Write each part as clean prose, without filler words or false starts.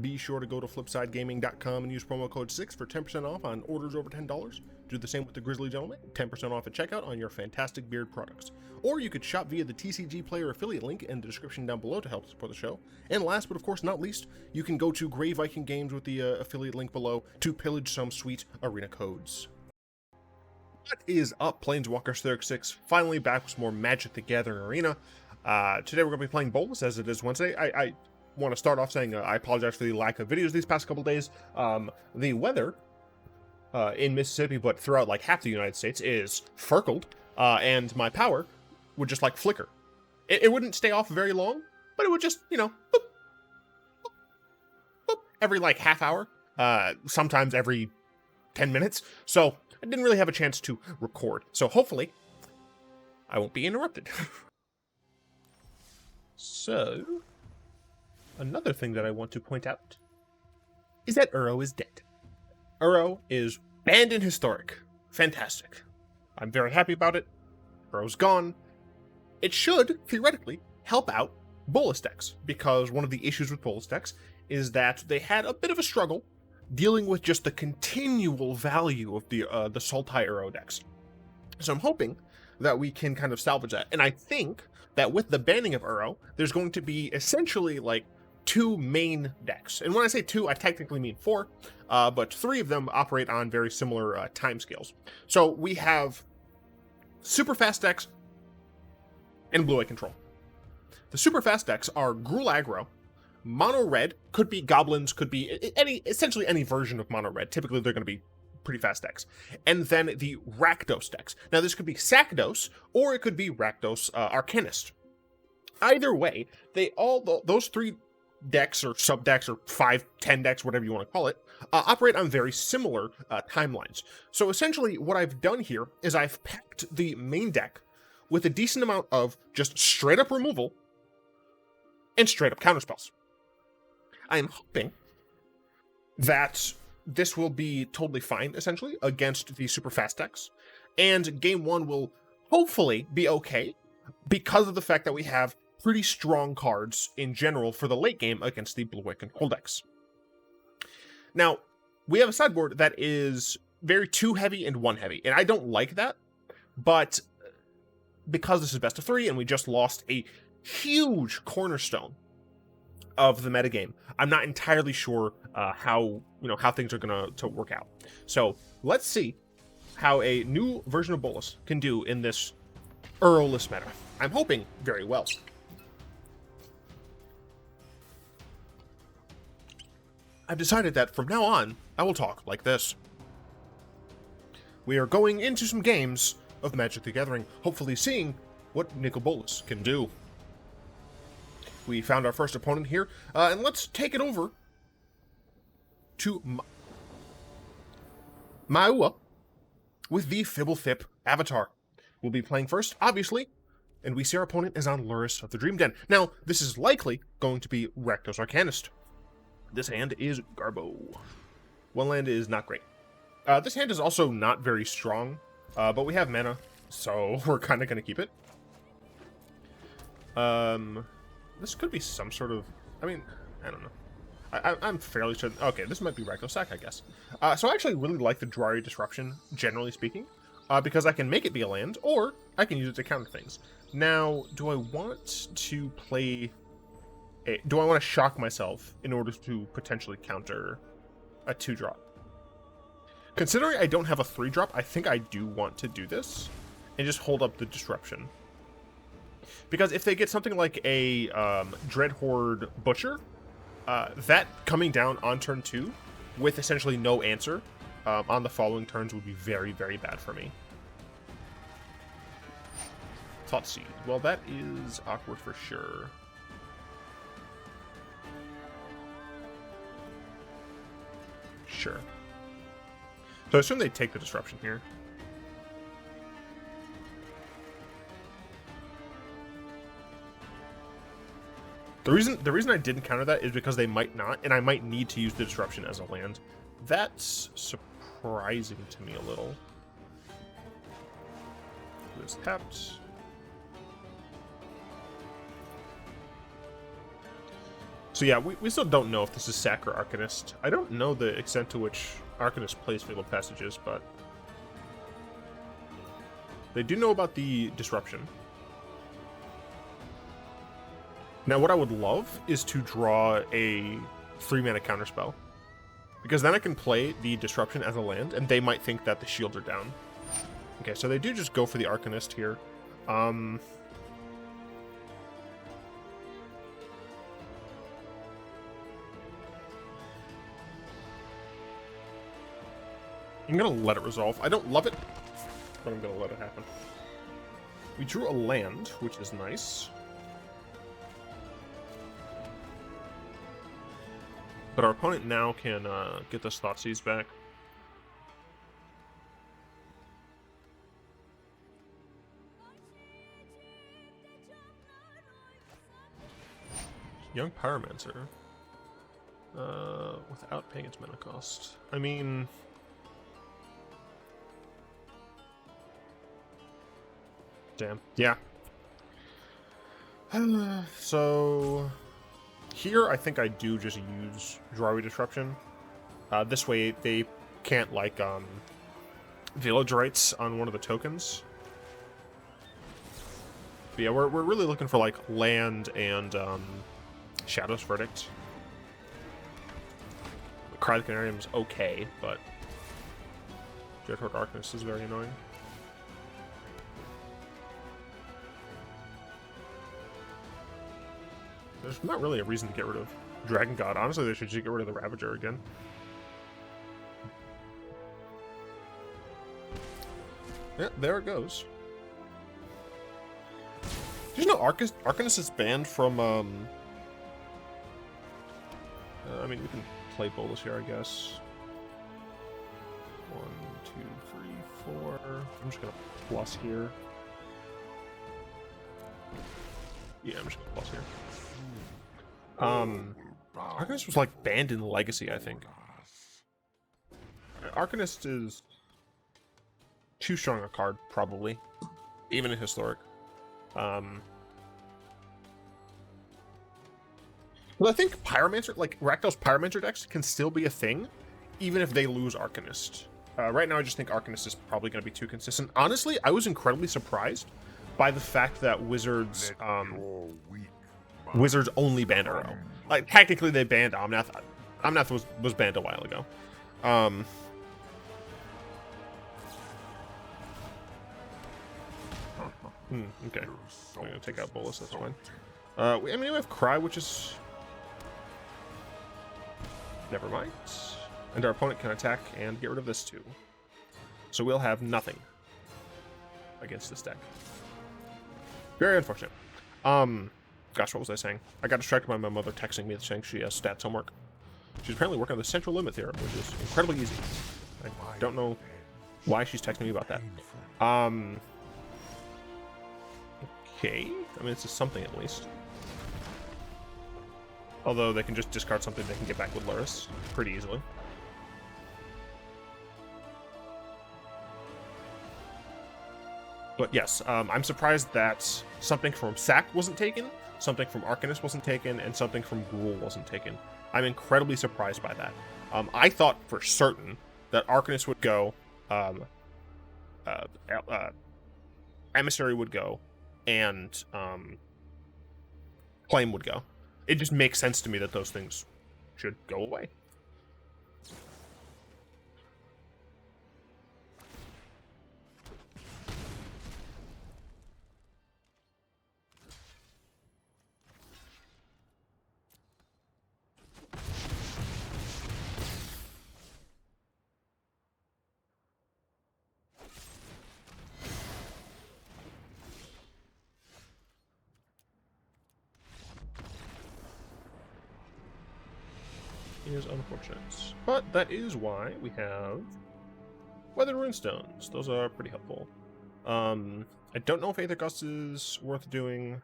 Be sure to go to flipsidegaming.com and use promo code 6 for 10% off on orders over $10. Do the same with the Grizzly Gentleman, 10% off at checkout on your fantastic beard products. Or you could shop via the TCG Player affiliate link in the description down below to help support the show. And last but of course not least, you can go to Grey Viking Games with the affiliate link below to pillage some sweet arena codes. What is up, Planeswalkers 36? Finally back with some more Magic the Gathering Arena. Today we're going to be playing Bolas as it is Wednesday. I want to start off saying I apologize for the lack of videos these past couple days. The weather in Mississippi, but throughout like half the United States, is furkled, and my power would just like flicker. It wouldn't stay off very long, but it would just, you know, boop, boop, boop, every like half hour, sometimes every 10 minutes. So I didn't really have a chance to record. So hopefully I won't be interrupted. So another thing that I want to point out is that Uro is dead. Uro is banned in Historic. Fantastic. I'm very happy about it. Uro's gone. It should, theoretically, help out Bolas decks, because one of the issues with Bolas decks is that they had a bit of a struggle dealing with just the continual value of the Sultai Uro decks. So I'm hoping that we can kind of salvage that. And I think that with the banning of Uro, there's going to be essentially like two main decks. And when I say two, I technically mean four, but three of them operate on very similar timescales. So we have super fast decks and blue-eye control. The super fast decks are Gruul aggro, mono red, could be goblins, could be essentially any version of mono red. Typically they're going to be pretty fast decks. And then the Rakdos decks. Now this could be Sakdos, or it could be Rakdos Arcanist. Either way, those three decks or sub decks or 5-10 decks, whatever you want to call it, operate on very similar timelines. So essentially what I've done here is I've packed the main deck with a decent amount of just straight up removal and straight up counterspells. I am hoping that this will be totally fine, essentially, against the super fast decks, and game one will hopefully be okay because of the fact that we have pretty strong cards in general for the late game against the blue-white control decks. Now, we have a sideboard that is very 2 heavy and 1 heavy, and I don't like that, but because this is best of 3 and we just lost a huge cornerstone of the metagame, I'm not entirely sure how things are gonna work out. So let's see how a new version of Bolas can do in this Uro-less meta. I'm hoping very well. I've decided that from now on, I will talk like this. We are going into some games of Magic the Gathering, hopefully seeing what Nicol Bolas can do. We found our first opponent here, and let's take it over to Maua with the Fibblethip avatar. We'll be playing first, obviously, and we see our opponent is on Lurrus of the Dream Den. Now, this is likely going to be Rakdos Arcanist. This hand is Garbo. One land is not great. This hand is also not very strong, but we have mana, so we're kind of going to keep it. This could be some sort of, I mean, I don't know. I'm fairly sure. Okay, this might be Rakdos Sack, I guess. So I actually really like the Jwari Disruption, generally speaking, because I can make it be a land, or I can use it to counter things. Now, do I want to play... do I want to shock myself in order to potentially counter a 2-drop? Considering I don't have a 3-drop, I think I do want to do this and just hold up the Disruption. Because if they get something like a Dreadhorde Butcher, that coming down on turn 2 with essentially no answer on the following turns would be very, very bad for me. Thought Seed. Well, that is awkward for sure. Sure. So I assume they take the Disruption here. The reason I didn't counter that is because they might not, and I might need to use the Disruption as a land. That's surprising to me a little. This tapped. So yeah, we still don't know if this is Sack or Arcanist. I don't know the extent to which Arcanist plays Fabled Passages, but they do know about the Disruption. Now, what I would love is to draw a 3-mana counterspell, because then I can play the Disruption as a land, and they might think that the shields are down. Okay, so they do just go for the Arcanist here. I'm gonna let it resolve. I don't love it, but I'm gonna let it happen. We drew a land, which is nice. But our opponent now can get this Thoughtseize back. Young Pyromancer. Without paying its mana cost. I mean... Damn. Yeah. So... Here, I think I do just use Jwari Disruption. This way, they can't, like, Village Rites on one of the tokens. But yeah, we're really looking for, like, land and, Shadow's Verdict. Cry the Carnarium is okay, but DecKTalk Arcanist is very annoying. There's not really a reason to get rid of Dragon God. Honestly, they should just get rid of the Ravager again. Yeah, there it goes. Did you know Arcanist is banned from, I mean, we can play Bolas here, I guess. 1, 2, 3, 4. I'm just gonna plus here. Yeah, I'm just gonna plus here. Arcanist was, like, banned in Legacy, I think. Arcanist is too strong a card, probably. Even in Historic. But I think Pyromancer, like, Rakdos Pyromancer decks can still be a thing, even if they lose Arcanist. Right now, I just think Arcanist is probably going to be too consistent. Honestly, I was incredibly surprised by the fact that Wizards, Wizards only banned Arrow. Like, technically they banned Omnath. Omnath was banned a while ago. Okay. I'm gonna take out Bolas, that's fine. I mean, we have Cry, which is... Never mind. And our opponent can attack and get rid of this too. So we'll have nothing against this deck. Very unfortunate. Gosh, what was I saying? I got distracted by my mother texting me saying she has stats homework. She's apparently working on the Central Limit Theorem, which is incredibly easy. I don't know why she's texting me about that. Okay. I mean, it's just something at least. Although they can just discard something they can get back with Luris pretty easily. But yes, I'm surprised that something from Sack wasn't taken, something from Arcanist wasn't taken, and something from Gruul wasn't taken. I'm incredibly surprised by that. I thought for certain that Arcanist would go, Emissary would go, and Flame would go. It just makes sense to me that those things should go away. Is unfortunate, but that is why we have Weathered Runestones. Those are pretty helpful. I don't know if Aether Gust is worth doing.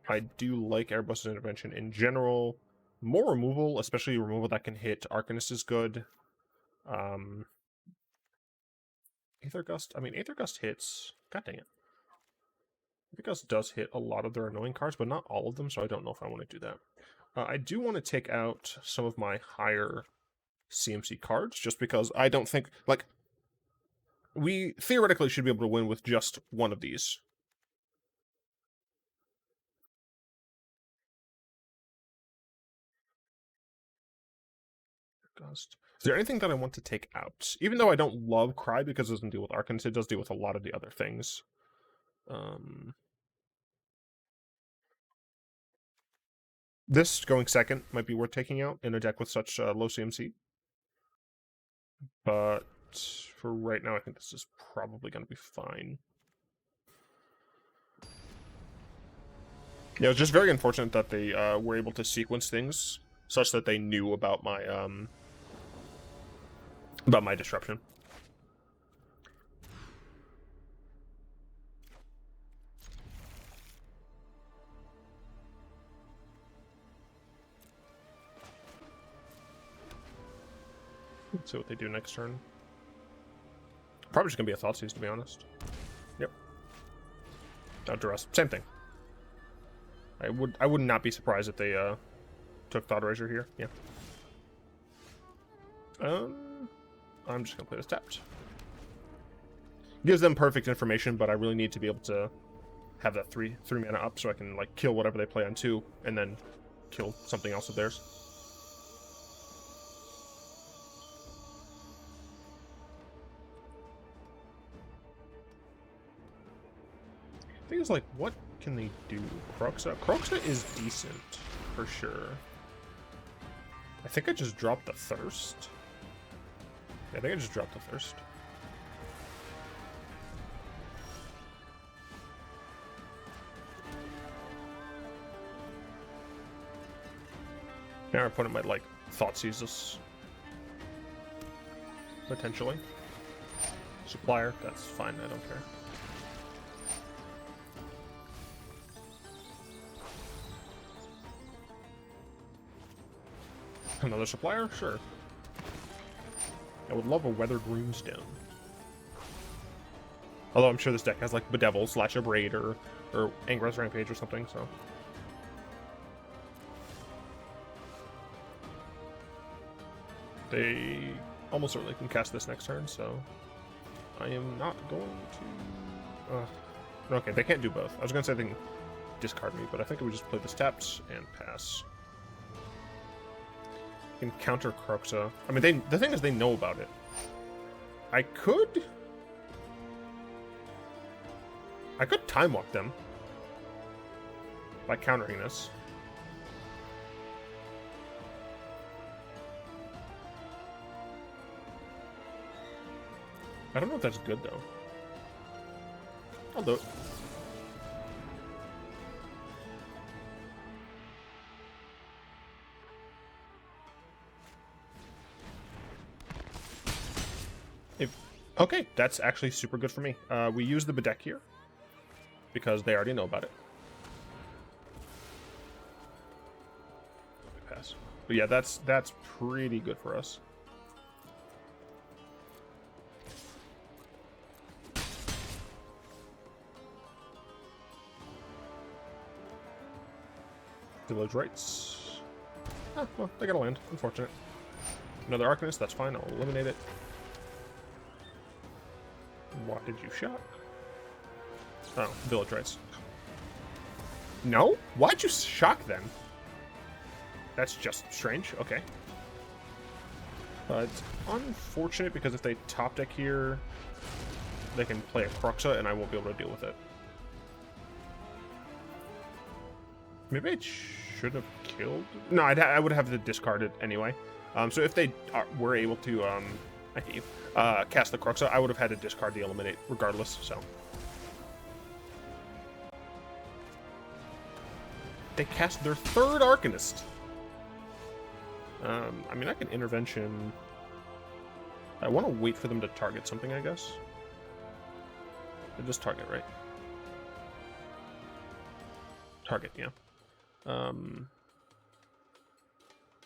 I do like Erebos' Intervention in general. More removal, especially removal that can hit Arcanist, is good. Aether Gust, I mean, Aether Gust hits. God dang it. Aether Gust does hit a lot of their annoying cards, but not all of them, so I don't know if I want to do that. I do want to take out some of my higher CMC cards, just because I don't think, like, we theoretically should be able to win with just one of these. Gust. Is there anything that I want to take out? Even though I don't love Cry because it doesn't deal with Arcanist, it does deal with a lot of the other things. This going second might be worth taking out in a deck with such low CMC. But for right now, I think this is probably going to be fine. Yeah, it was just very unfortunate that they were able to sequence things such that they knew about my disruption. Let's see what they do next turn. Probably just gonna be a Thoughtseize, to be honest. Yep. Duress. Same thing. I would not be surprised if they took Thought Erasure here. Yeah. I'm just gonna play this tapped. Gives them perfect information, but I really need to be able to have that three mana up so I can like kill whatever they play on 2 and then kill something else of theirs. Thing is, like, what can they do? Kroxa? Kroxa is decent, for sure. I think I just dropped the Thirst. Yeah, I think I just dropped the Thirst. Now our opponent might, like, Thoughtseize us. Potentially. Supplier, that's fine, I don't care. Another supplier? Sure. I would love a Weathered Runestone. Although I'm sure this deck has like Bedezzle / Abrade or Angra's Rampage or something, so. They almost certainly can cast this next turn, so I am not going to... Okay, they can't do both. I was going to say they can discard me, but I think I would just play this tapped and pass. Can counter Kroxa. I mean, the thing is, they know about it. I could time walk them by countering this. I don't know if that's good though. I'll do it. Okay, that's actually super good for me. We use the Bedeck here because they already know about it. Pass. But yeah, that's pretty good for us. Village Rights. Ah, well, they gotta land. Unfortunate. Another Arcanist, that's fine. I'll eliminate it. What did you shock? Oh, Village Rights. No? Why'd you shock them? That's just strange. Okay. It's unfortunate because if they top deck here, they can play a Kroxa and I won't be able to deal with it. Maybe I should have killed... No, I would have to discard it anyway. So if they were able to... I hate you. Cast the Kroxa, I would have had to discard the Eliminate regardless, so. They cast their third Arcanist. I mean, I can Intervention. I want to wait for them to target something, I guess. They just target, right? Target, yeah. So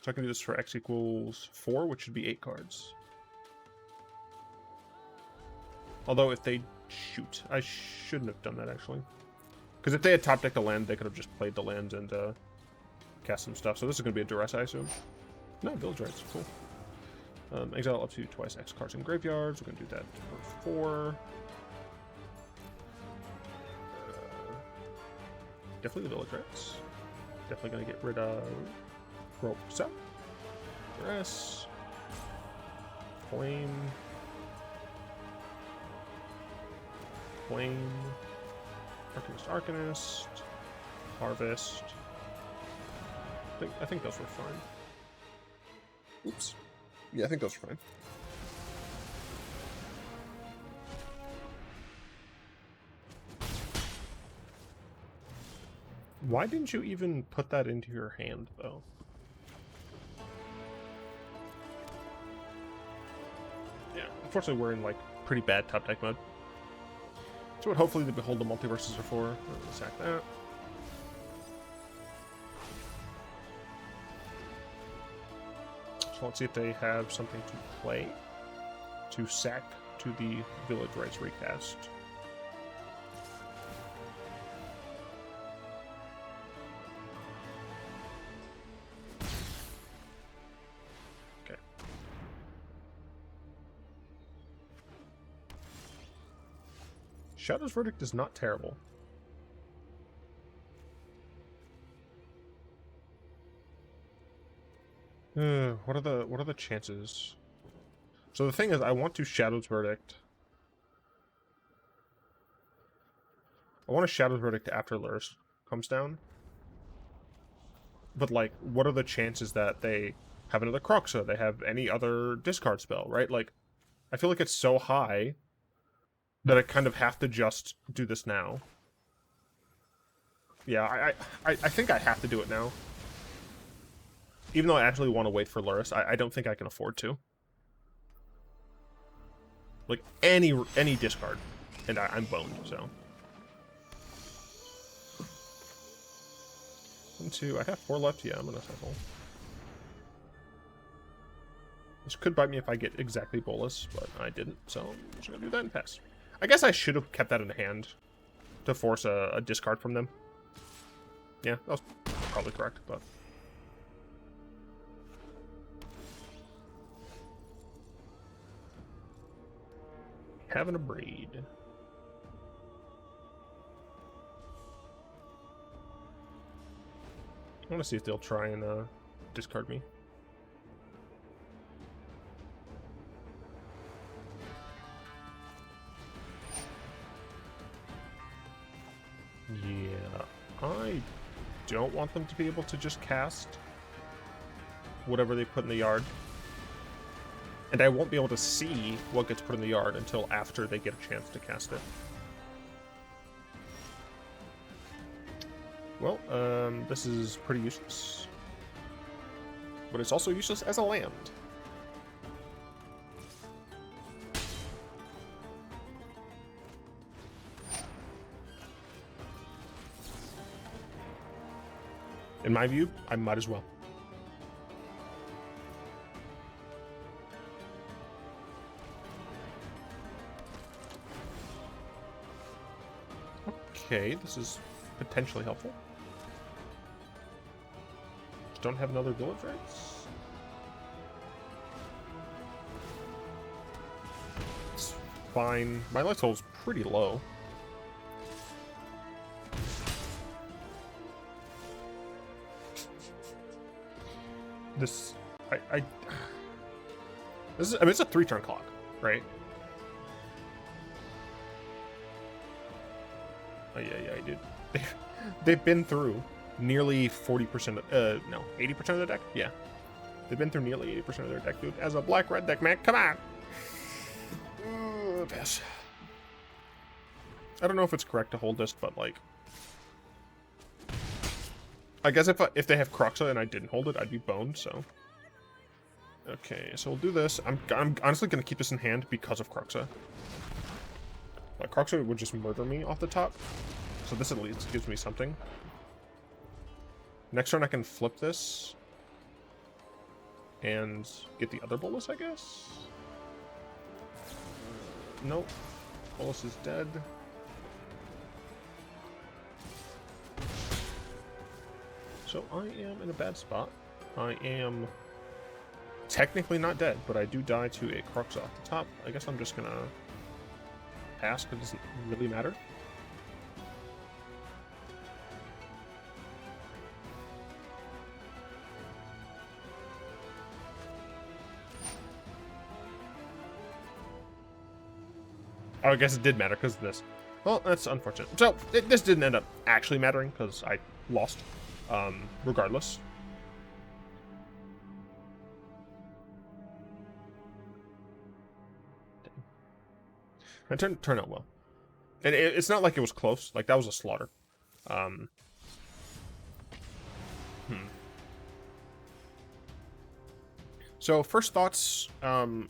I can do this for X equals 4, which should be 8 cards. Although if they shoot, I shouldn't have done that actually. Because if they had top decked the land, they could have just played the land and cast some stuff. So this is going to be a duress, I assume. No, village rights. Cool. Exile up to twice X cards in graveyards. We're going to do that for 4. Definitely the village rights. Definitely going to get rid of ropes up. Duress. Flame. Flame. Rakdos Arcanist. Harvest. I think those were fine. Oops. Yeah, I think those are fine. Why didn't you even put that into your hand, though? Yeah, unfortunately we're in, like, pretty bad top deck mode. So what hopefully the Behold the Multiverses are for. Let's sack that. So let's see if they have something to play to sack to the Village Rights recast. Okay. Shadow's Verdict is not terrible. What are the chances? So the thing is, I want to Shadow's Verdict. I want a Shadow's Verdict after Lurrus comes down. But like, what are the chances that they have another Croxa? They have any other discard spell, right? Like, I feel like it's so high that I kind of have to just do this now. Yeah, I think I have to do it now. Even though I actually want to wait for Lurrus, I don't think I can afford to. Like, any discard, and I'm boned, so. 1, 2, I have 4 left, yeah, I'm gonna cycle. This could bite me if I get exactly Bolas, but I didn't, so I'm just gonna do that and pass. I guess I should have kept that in hand to force a discard from them. Yeah, that was probably correct, but... Having a Abrade. I want to see if they'll try and discard me. Yeah, I don't want them to be able to just cast whatever they put in the yard. And I won't be able to see what gets put in the yard until after they get a chance to cast it. Well, this is pretty useless. But it's also useless as a land. In my view, I might as well. Okay, this is potentially helpful. Just don't have another village rights. It's fine. My life total is pretty low. This, this is, I mean, it's a 3-turn clock, right? Oh, yeah, dude. They've been through nearly 40%, no, 80% of the deck? Yeah. They've been through nearly 80% of their deck, dude. As a black-red deck, man, come on! Pass. I don't know if it's correct to hold this, but, like... I guess if they have Croxa and I didn't hold it, I'd be boned, so... Okay, so we'll do this. I'm honestly going to keep this in hand because of Croxa. Like, Croxa would just murder me off the top. So this at least gives me something. Next turn I can flip this. And get the other Bolas, I guess? Nope. Bolas is dead. So I am in a bad spot. I am technically not dead, but I do die to a Crux off the top. I guess I'm just gonna pass because it doesn't really matter. Oh, I guess it did matter because of this. Well, that's unfortunate. So, this didn't end up actually mattering because I lost, regardless. It turned out well. And it's not like it was close. Like, that was a slaughter. So, first thoughts,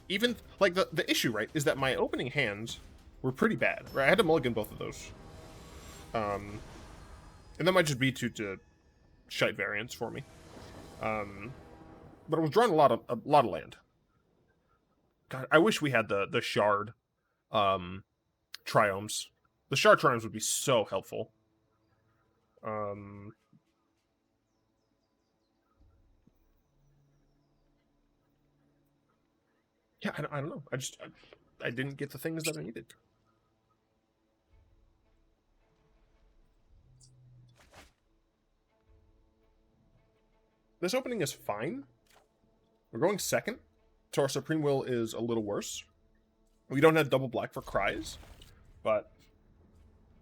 even, like, the issue, right, is that my opening hands were pretty bad, right? I had to mulligan both of those. And that might just be to shite variants for me. But I was drawing a lot of land. God, I wish we had the shard triomes. The shard triomes would be so helpful. Yeah, I don't know. I didn't get the things that I needed. This opening is fine. We're going second, so our Supreme Will is a little worse. We don't have double black for cries, but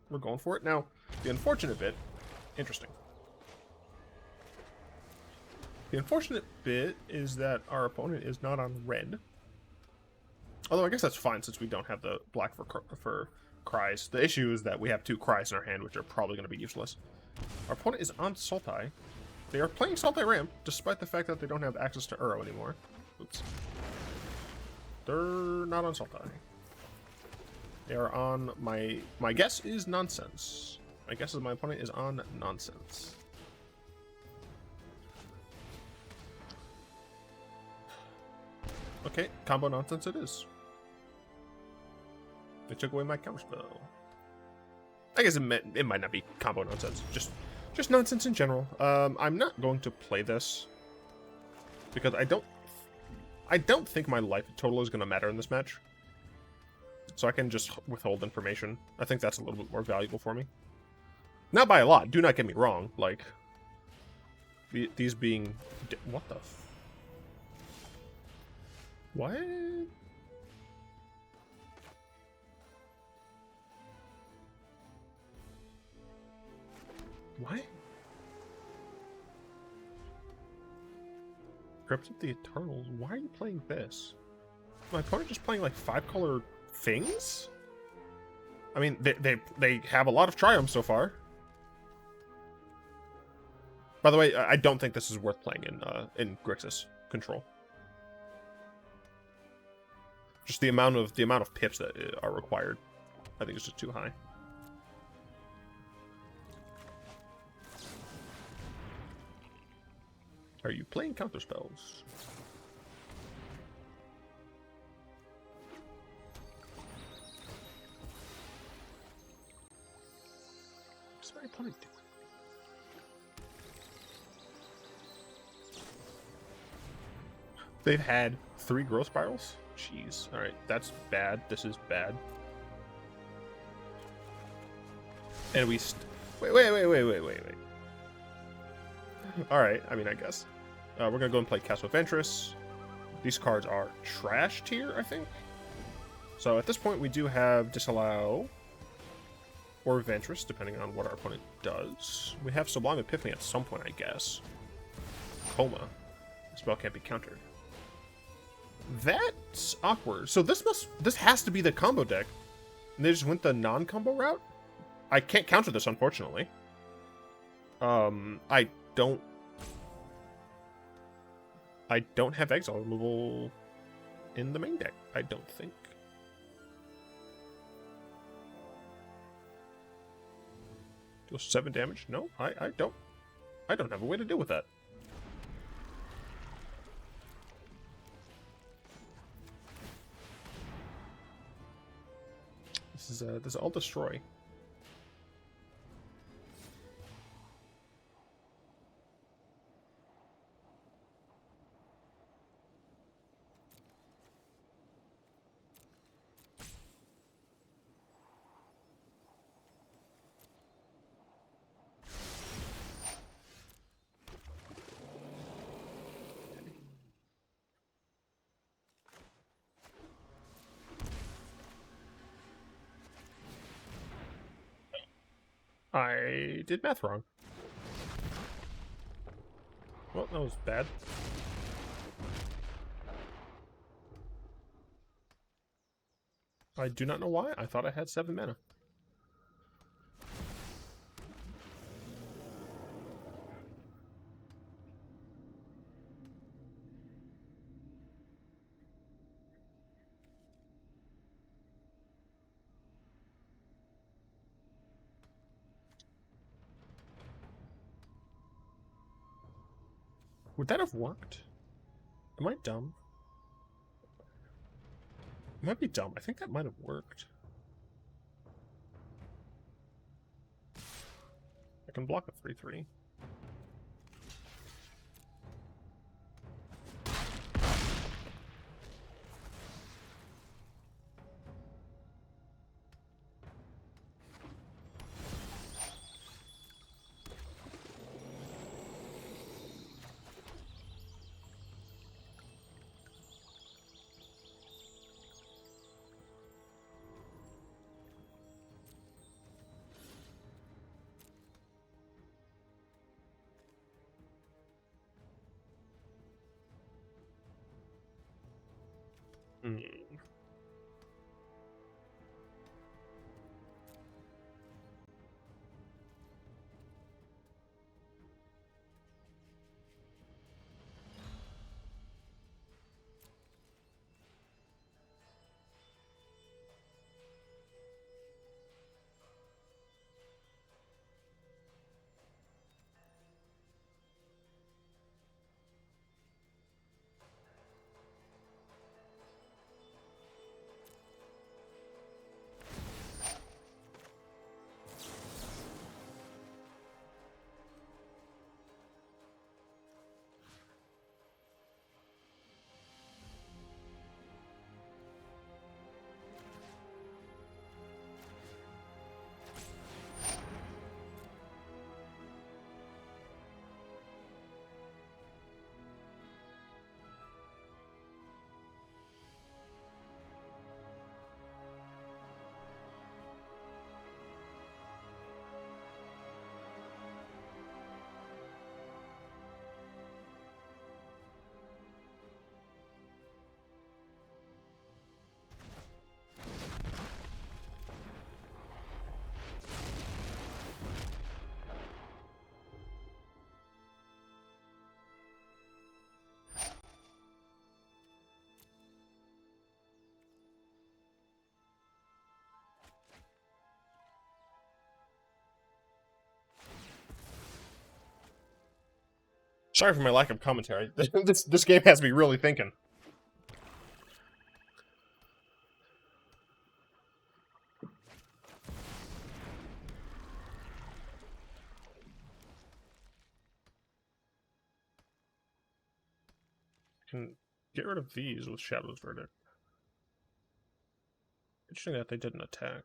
we're going for it. Now, the unfortunate bit, interesting. The unfortunate bit is that our opponent is not on red. Although I guess that's fine since we don't have the black for cries. The issue is that we have 2 cries in our hand, which are probably going to be useless. Our opponent is on Sultai. They are playing Sultai Ramp, despite the fact that they don't have access to Uro anymore. Oops. They're not on Sultai. They are on my guess is nonsense. My guess is my opponent is on nonsense. Okay, combo nonsense it is. They took away my counterspell. I guess it might not be combo nonsense. Just nonsense in general. I'm not going to play this because I don't think my life total is going to matter in this match. So I can just withhold information. I think that's a little bit more valuable for me. Not by a lot. Do not get me wrong. Like these being what the what? What? Crypt of the Eternals? Why are you playing this? My opponent just playing like 5-color things? I mean, they have a lot of triumphs so far. By the way, I don't think this is worth playing in Grixis control. Just the amount of pips that are required, I think is just too high. Are you playing counterspells? What's my opponent doing? They've had 3 growth spirals? Jeez. Alright, that's bad. This is bad. And we wait. Alright, I mean, I guess. We're gonna go and play Castle Vantress. These cards are trash tier, I think. So at this point, we do have Disallow or Vantress, depending on what our opponent does. We have Sublime Epiphany at some point, I guess. Coma. The spell can't be countered. That's awkward. So this has to be the combo deck. And they just went the non-combo route? I can't counter this, unfortunately. I don't have exile removal in the main deck, I don't think. Deal 7 damage? No, I don't have a way to deal with that. This is all destroy. I did math wrong. Well, that was bad. I do not know why. I thought I had 7 mana. Would that have worked? Am I dumb? I might be dumb. I think that might have worked. I can block a 3/3. Sorry for my lack of commentary. This game has me really thinking. I can get rid of these with Shadow's Verdict. Interesting that they didn't attack.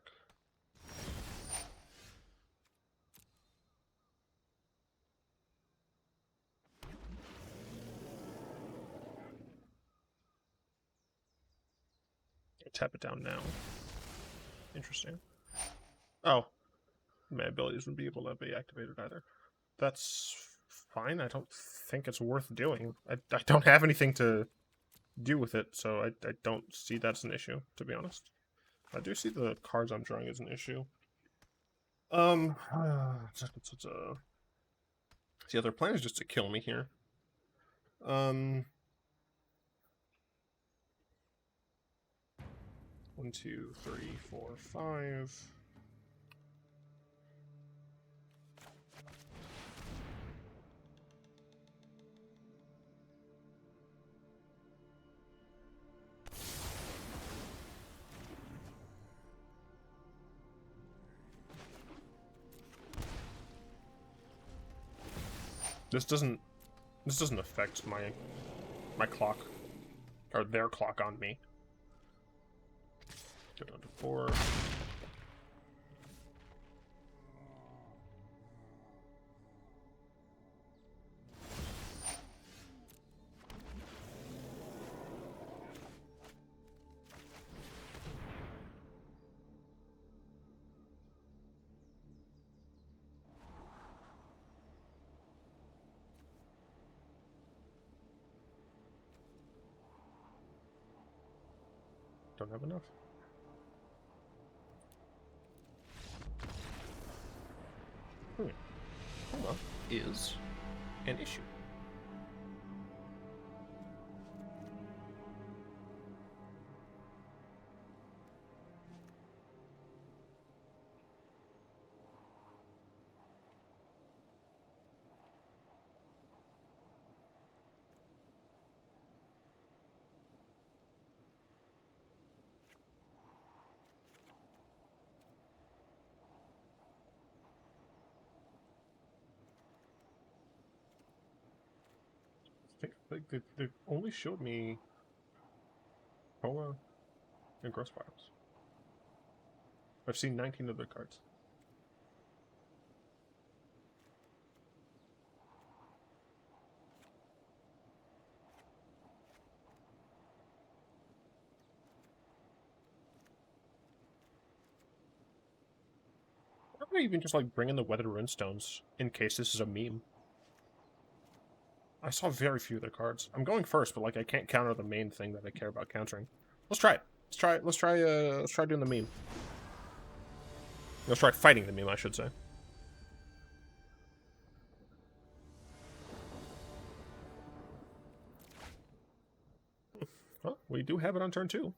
Tap it down now. Interesting. Oh. My abilities wouldn't be able to be activated either. That's fine. I don't think it's worth doing. I don't have anything to do with it, so I don't see that's an issue, to be honest. I do see the cards I'm drawing as an issue. The other plan is just to kill me here. 1, 2, 3, 4, 5. This doesn't affect my clock or their clock on me. Go down to 4. don't have enough. Coma is an issue. They only showed me Coma and Gross Files. I've seen 19 of their cards. Why don't I even just like bring in the Weathered Runestones in case this is a meme? I saw very few of their cards. I'm going first, but like I can't counter the main thing that I care about countering. Let's try it. Let's try doing the meme. Let's try fighting the meme, I should say. Well, we do have it on turn 2.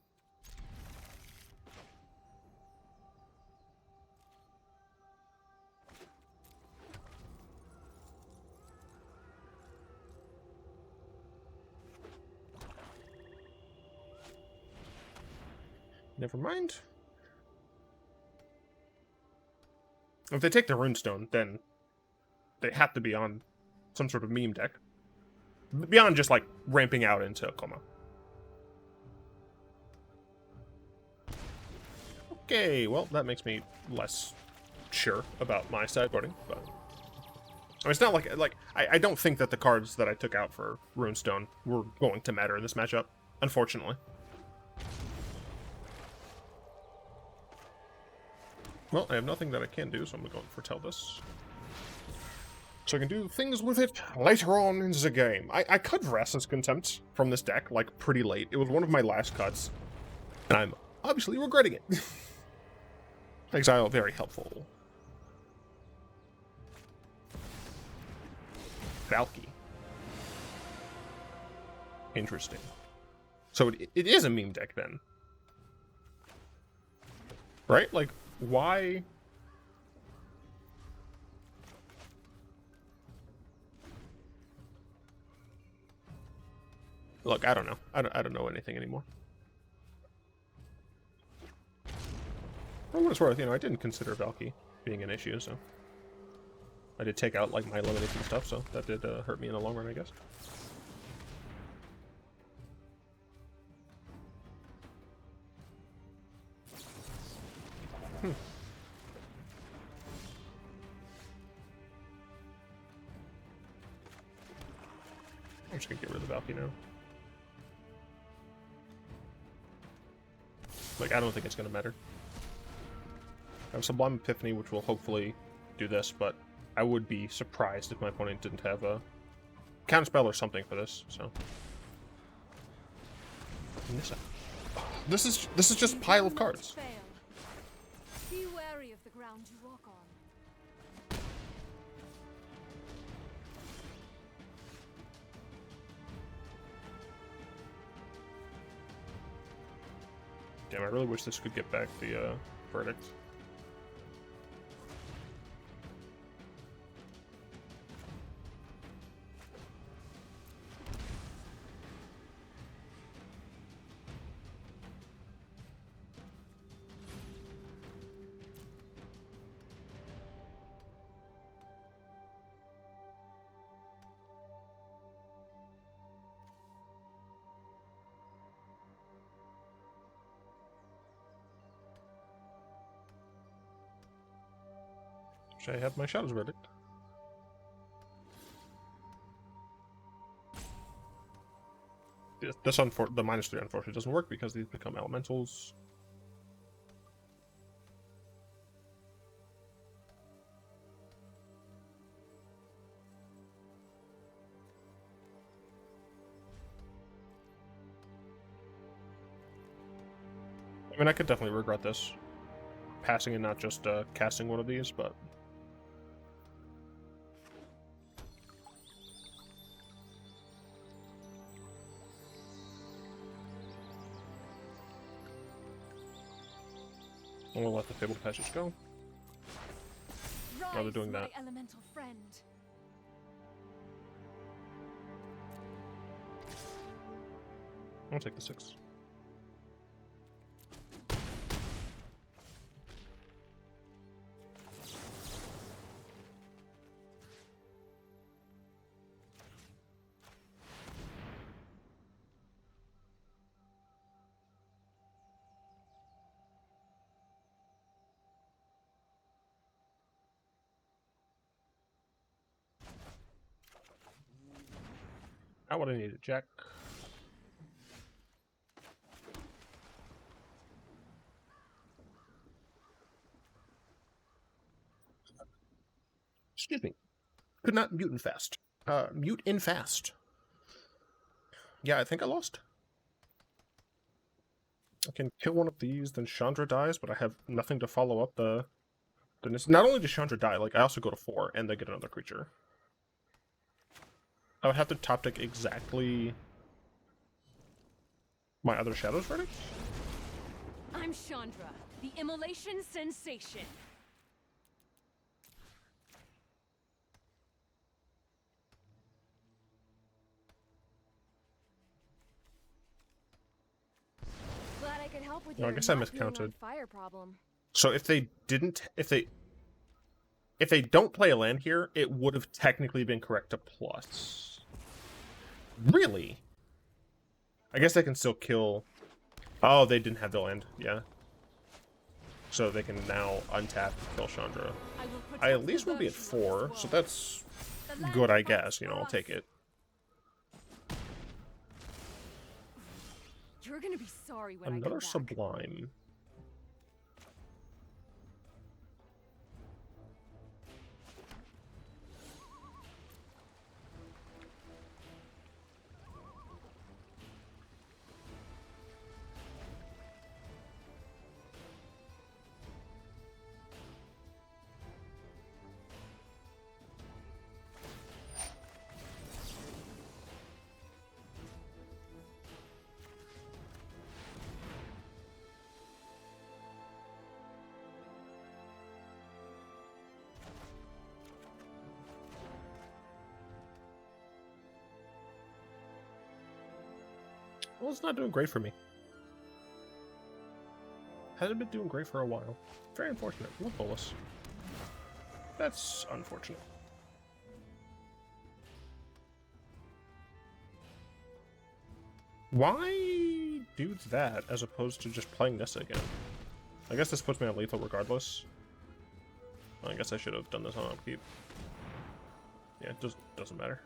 Never mind. If they take the Runestone, then they have to be on some sort of meme deck. Beyond just, like, ramping out into Coma. Okay, well, that makes me less sure about my sideboarding, but... I mean, it's not like I don't think that the cards that I took out for Runestone were going to matter in this matchup, unfortunately. Well, I have nothing that I can do, so I'm going to foretell this. So I can do things with it later on in the game. I cut Vraska's Contempt from this deck, like, pretty late. It was one of my last cuts, and I'm obviously regretting it. Exile, very helpful. Valky. Interesting. So it is a meme deck, then. Right? Like, why... Look, I don't know. I don't know anything anymore. For what it's worth, you know, I didn't consider Valky being an issue, so... I did take out, like, my eliminating stuff, so that did hurt me in the long run, I guess. I'm just gonna get rid of the Valky now. Like, I don't think it's gonna matter. I have Sublime Epiphany, which will hopefully do this, but I would be surprised if my opponent didn't have a counterspell or something for this, so. This is just a pile of cards. Be wary of the ground you walk on. Damn, I really wish this could get back the verdict. I have my Shadow's Verdict. This the -3 unfortunately doesn't work because these become elementals. mean, I could definitely regret this. Passing and not just casting one of these, but... I'm gonna let the Fabled Passage go. While they're doing that. Elemental friend. I'll take the 6. Not what I needed, Jack. Excuse me. Could not mute in fast. Mute in fast. Yeah, I think I lost. I can kill one of these, then Chandra dies, but I have nothing to follow up the... Not only does Chandra die, like, I also go to 4, and they get another creature. I would have to top deck exactly my other Shadow's Verdict? I'm Chandra, the immolation sensation. Glad I could help with No, I your guess I not miscounted. being on fire problem. So if they didn't, if they don't play a land here, it would have technically been correct to plus. Really? I guess they can still kill. Oh, they didn't have the land. Yeah. So they can now untap and kill Chandra. I at least will be at 4, so that's good, I guess. You know, I'll take it. You're gonna be sorry when Another I get back. Sublime. Well, it's not doing great for me. Hasn't been doing great for a while. Very unfortunate. Love Bolas. That's unfortunate. Why do that as opposed to just playing this again? I guess this puts me on lethal regardless. I guess I should have done this on upkeep. Yeah, it just doesn't matter.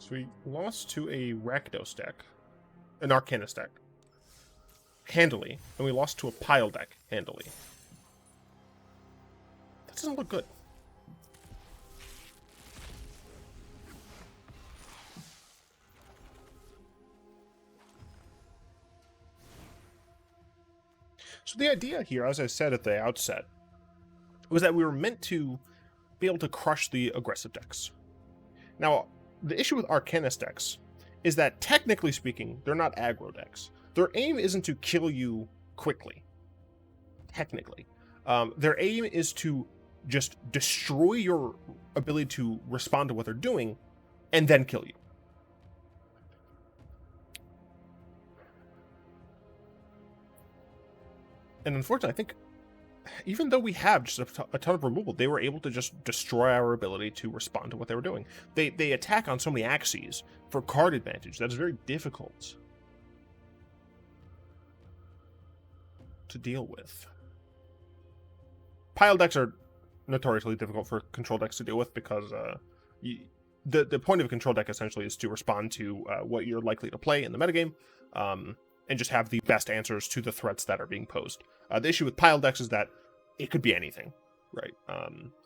So we lost to a Rakdos deck, an Arcanist deck, handily, and we lost to a Pile deck, handily. That doesn't look good. So the idea here, as I said at the outset, was that we were meant to be able to crush the aggressive decks. Now, the issue with Arcanist decks is that, technically speaking, they're not aggro decks. Their aim isn't to kill you quickly. Technically. Their aim is to just destroy your ability to respond to what they're doing, and then kill you. And unfortunately, I think, even though we have just a ton of removal, they were able to just destroy our ability to respond to what they were doing. They attack on so many axes for card advantage that is very difficult to deal with. Pile decks are notoriously difficult for control decks to deal with because the point of a control deck essentially is to respond to what you're likely to play in the metagame, and just have the best answers to the threats that are being posed. The issue with pile decks is that it could be anything. right?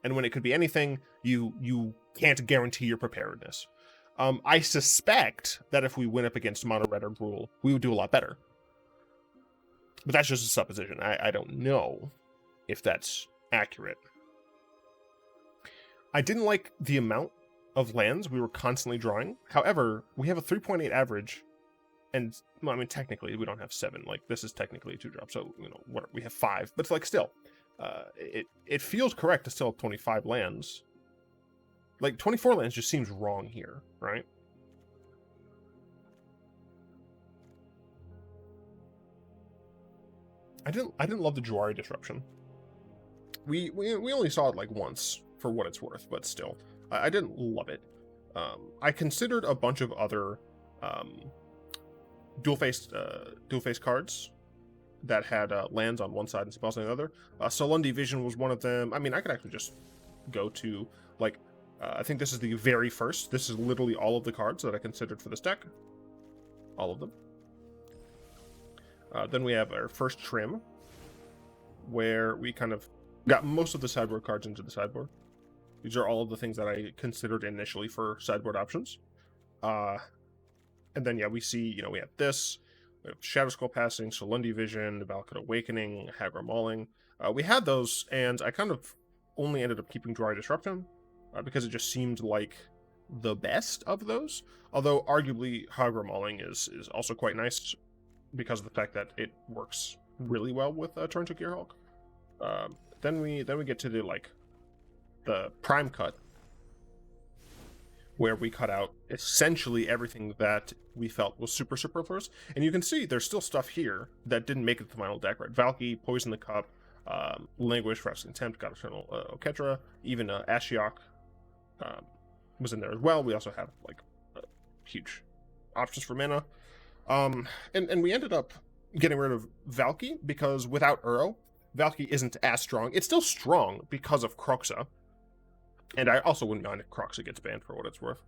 And when it could be anything, you can't guarantee your preparedness. I suspect that if we went up against mono red or Gruul, we would do a lot better. But that's just a supposition. I don't know if that's accurate. I didn't like the amount of lands we were constantly drawing. However, we have a 3.8 average, and well, I mean, technically we don't have 7. Like, this is technically a 2-drop, so you know what, we have 5. But like, still, it feels correct to still have 25 lands. Like, 24 lands just seems wrong here, right? I didn't love the Jwari Disruption. We only saw it like once for what it's worth, but still, I didn't love it. I considered a bunch of other dual-faced cards that had lands on one side and spells on the other. Solundi Vision was one of them. I mean, I could actually just go to, like, I think this is the very first. This is literally all of the cards that I considered for this deck. All of them. Then we have our first trim, where we kind of got most of the sideboard cards into the sideboard. These are all of the things that I considered initially for sideboard options. And then, yeah, we see, you know, we have this. We have Shadow Skull Passing, Solundi Vision, Valakut Awakening, Hagra Mauling. We had those, and I kind of only ended up keeping Jwari Disruption, because it just seemed like the best of those. Although, arguably, Hagra Mauling is also quite nice, because of the fact that it works really well with Torrential Gearhulk. Then we get to the prime cut, where we cut out essentially everything that we felt was super superfluous. And you can see there's still stuff here that didn't make it to the final deck, right? Valki, Poison the Cup, Languish, Wrath's Contempt, God Eternal, Oketra, even Ashiok was in there as well. We also have like huge options for mana. And we ended up getting rid of Valki because without Uro, Valki isn't as strong. It's still strong because of Kroxa. And I also wouldn't mind if Kroxa gets banned for what it's worth.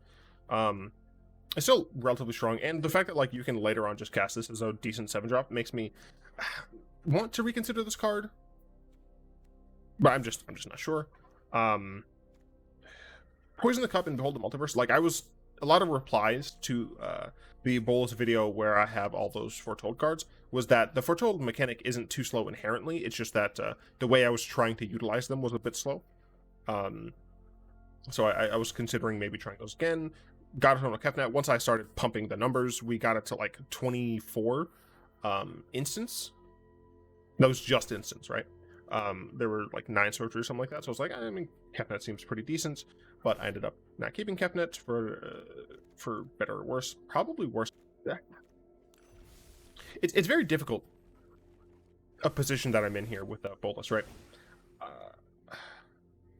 It's still relatively strong, and the fact that like you can later on just cast this as a decent 7-drop makes me want to reconsider this card. But I'm just not sure. Poison the Cup and Behold the Multiverse. Like, I was a lot of replies to the Bolas video where I have all those Foretold cards was that the Foretold mechanic isn't too slow inherently. It's just that the way I was trying to utilize them was a bit slow. So I was considering maybe trying those again. God Eternal Kefnet, once I started pumping the numbers, we got it to like 24 instants. That was just instants, right? There were like 9 sorceries or something like that. So I was like, I mean, Kefnet seems pretty decent. But I ended up not keeping Kefnet for better or worse. Probably worse. It's very difficult, a position that I'm in here with Bolas, right?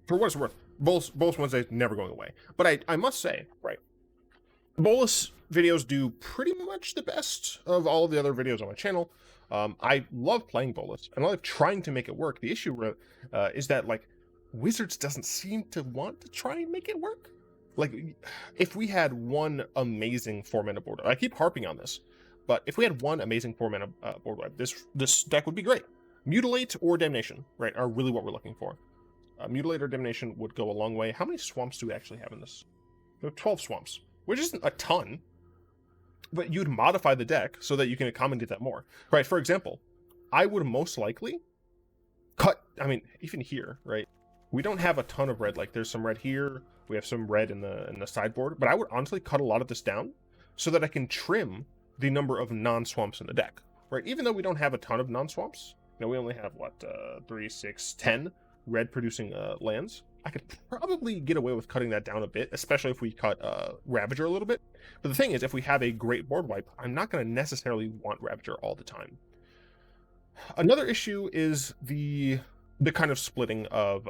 For what it's worth, Bolas Wednesday is never going away. But I must say, right, Bolas videos do pretty much the best of all of the other videos on my channel. I love playing Bolas, and I love trying to make it work. The issue is that, like, Wizards doesn't seem to want to try and make it work. Like, if we had one amazing 4-mana board, I keep harping on this, but if we had one amazing 4-mana board wipe, this deck would be great. Mutilate or Damnation, right, are really what we're looking for. Mutilate or Damnation would go a long way. How many swamps do we actually have in this? We have 12 swamps, which isn't a ton, but you'd modify the deck so that you can accommodate that more. Right, for example, I would most likely cut, I mean, even here, right, we don't have a ton of red. Like, there's some red here, we have some red in the sideboard, but I would honestly cut a lot of this down so that I can trim the number of non-swamps in the deck, right? Even though we don't have a ton of non-swamps, you know, we only have, what, 3, 6, 10 red producing lands. I could probably get away with cutting that down a bit, especially if we cut Ravager a little bit. But the thing is, if we have a great board wipe, I'm not going to necessarily want Ravager all the time. Another issue is the kind of splitting of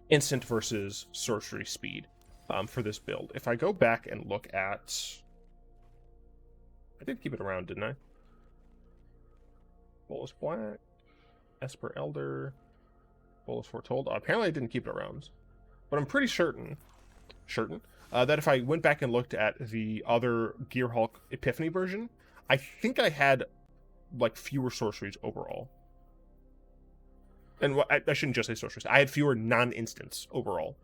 instant versus sorcery speed for this build. If I go back and look at... I did keep it around, didn't I? Bolas Black, Esper Elder... Bolas Foretold. Apparently I didn't keep it around, but I'm pretty certain that if I went back and looked at the other Gearhulk Epiphany version, I think I had like fewer sorceries overall. And I shouldn't just say sorceress. I had fewer non-instants overall.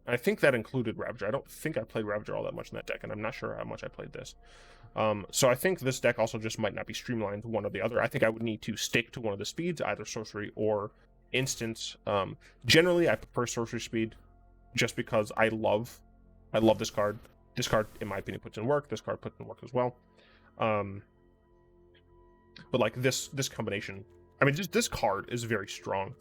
I think that included Ravager. I don't think I played Ravager all that much in that deck, and I'm not sure how much I played this. So I think this deck also just might not be streamlined one or the other. I think I would need to stick to one of the speeds, either sorcery or instants. Generally, I prefer sorcery speed, just because I love this card. This card, in my opinion, puts in work. This card puts in work as well. But like this combination, I mean, just this card is very strong.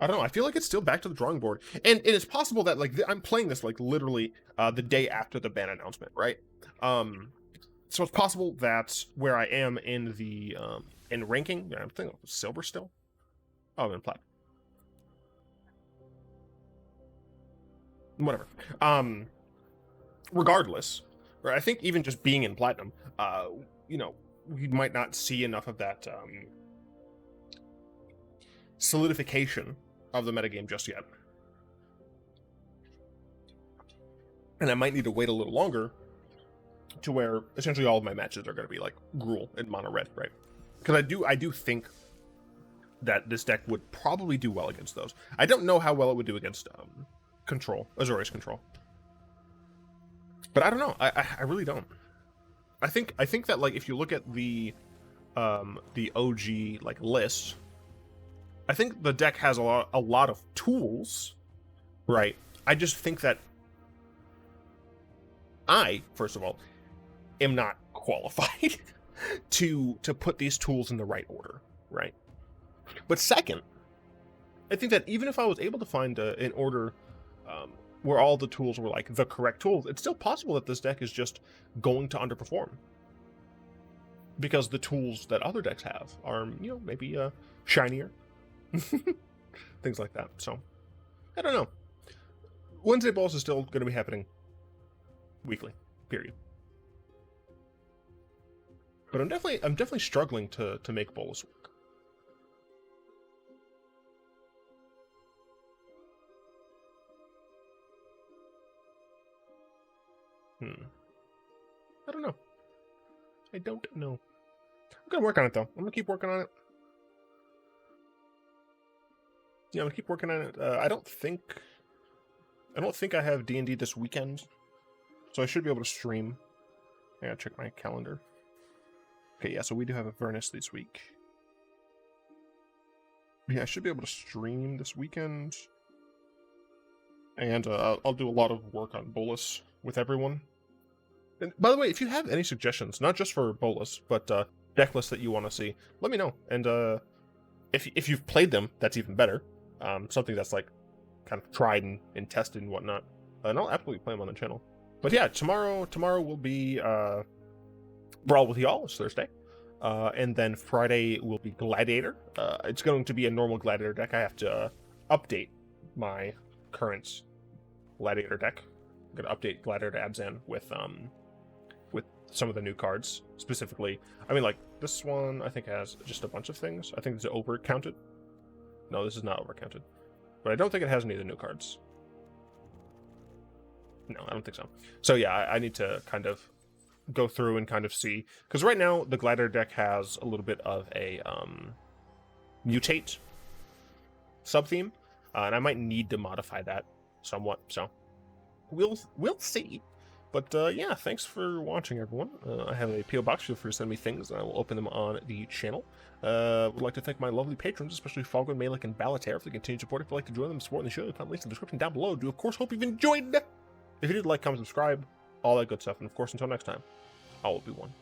I don't know. I feel like it's still back to the drawing board, and it's possible that like I'm playing this like literally the day after the ban announcement, right? So it's possible that where I am in the in ranking, I'm thinking silver still. Oh, I'm in plat. Whatever. Regardless, right? I think even just being in platinum, you know, we might not see enough of that solidification of the metagame just yet. And I might need to wait a little longer to where essentially all of my matches are going to be like Gruul and mono red, right? Because I do think that this deck would probably do well against those. I don't know how well it would do against Control, Azorius Control. But I don't know. I really don't. I think that like if you look at the OG like list, I think the deck has a lot of tools, right? I just think that I, first of all, am not qualified to put these tools in the right order, right? But second, I think that even if I was able to find an order where all the tools were like the correct tools, it's still possible that this deck is just going to underperform. Because the tools that other decks have are, you know, maybe shinier. Things like that. So I don't know. Wednesday Bolas is still going to be happening weekly, period. But I'm definitely struggling to make Bolas work. I don't know. I don't know. I'm gonna work on it though. I'm gonna keep working on it. Yeah, I'm gonna keep working on it. I don't think I have D&D this weekend, so I should be able to stream. I gotta check my calendar. Okay, yeah, so we do have a Avernus this week. Yeah, I should be able to stream this weekend, and I'll do a lot of work on Bolas with everyone. And by the way, if you have any suggestions, not just for Bolas, but deck lists that you want to see, let me know. And if you've played them, that's even better. Something that's like kind of tried and tested and whatnot, and I'll absolutely play them on the channel. But yeah, tomorrow will be Brawl with y'all. It's Thursday, and then Friday will be Gladiator. It's going to be a normal Gladiator deck. I have to update my current Gladiator deck. I'm gonna update Gladiator to Abzan with some of the new cards. Specifically, I mean, like this one I think has just a bunch of things. I think it's over counted. No, this is not overcounted. But I don't think it has any of the new cards. No, I don't think so. So yeah, I need to kind of go through and kind of see. Because right now, the Gladiator deck has a little bit of a mutate sub-theme. And I might need to modify that somewhat. So we'll see. But yeah, thanks for watching, everyone. I have a P.O. box. Feel free to send me things, and I will open them on the channel. Would like to thank my lovely patrons, especially Falgrim, Malik, and Balater, for the continued support. If you'd like to join them, support the show, you'll find links in the description down below. Do, of course, hope you've enjoyed. If you did, like, comment, subscribe, all that good stuff. And, of course, until next time, I will be one.